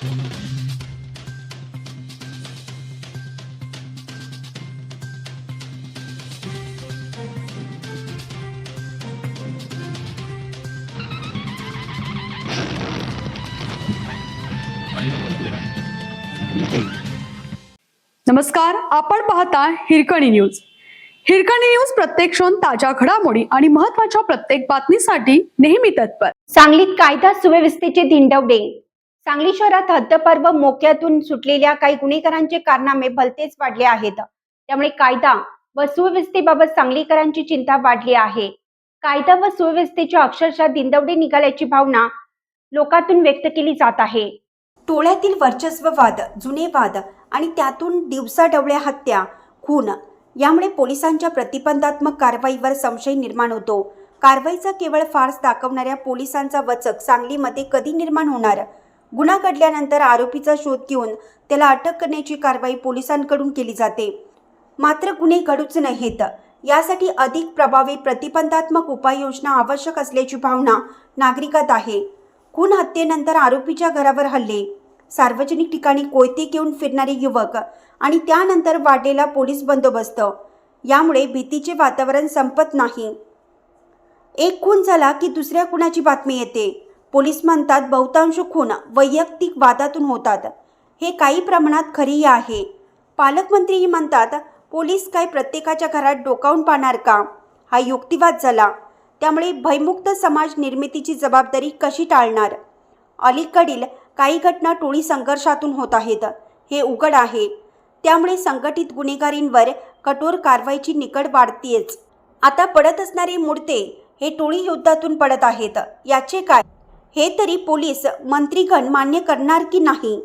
नमस्कार, आपण पाहता हिरकणी न्यूज. हिरकणी न्यूज प्रत्येक क्षण ताज्या घडामोडी आणि महत्त्वाच्या प्रत्येक बातमीसाठी नेहमी तत्पर. सांगलीत कायदा सुव्यवस्थेचे धिंडवडे. सांगली शहरात हद्दपार व मोक्यातून सुटलेल्या काही गुन्हेगारांचे कारनामे भलतेच वाढले आहेत. त्यामुळे कायदा व सुव्यवस्थेबाबत सांगलीकरांची चिंता वाढली आहे. कायदा व सुव्यवस्थेच्या अक्षरशः धिंडवडे निघाल्याची भावना लोकांतून व्यक्त केली जात आहे. टोळ्यातील वर्चस्ववाद, जुने वाद आणि त्यातून दिवसाढवळ्या हत्या, खून यामुळे पोलिसांच्या प्रतिबंधात्मक कारवाईवर संशय निर्माण होतो. कारवाईचा केवळ फार्स दाखवणाऱ्या पोलिसांचा वचक सांगलीमध्ये कधी निर्माण होणार? गुन्हा घडल्यानंतर आरोपीचा शोध घेऊन त्याला अटक करण्याची कारवाई पोलिसांकडून केली जाते. मात्र गुन्हे घडूच नाहीत यासाठी अधिक प्रभावी प्रतिबंधात्मक उपाययोजना आवश्यक असल्याची भावना नागरिकात आहे. खून हत्येनंतर आरोपीच्या घरावर हल्ले, सार्वजनिक ठिकाणी कोयते घेऊन फिरणारे युवक आणि त्यानंतर वाढलेला पोलीस बंदोबस्त यामुळे भीतीचे वातावरण संपत नाही. एक खून झाला की दुसऱ्या खुनाची बातमी येते. पोलीस म्हणतात बहुतांश खून वैयक्तिक वादातून होतात. हे काही प्रमाणात खरेही आहे. पालकमंत्रीही म्हणतात पोलीस काय प्रत्येकाच्या घरात डोकावून पाहणार का? हा युक्तिवाद झाला. त्यामुळे भयमुक्त समाज निर्मितीची जबाबदारी कशी टाळणार? अलीकडील काही घटना टोळी संघर्षातून होत आहेत हे उघड आहे. त्यामुळे संघटित गुन्हेगारींवर कठोर कारवाईची निकड वाढतेच. आता पडत असणारे मोडते हे टोळी युद्धातून पडत आहेत. याचे काय हे तरी पोलीस मंत्रीगण मान्य करणार की नाही?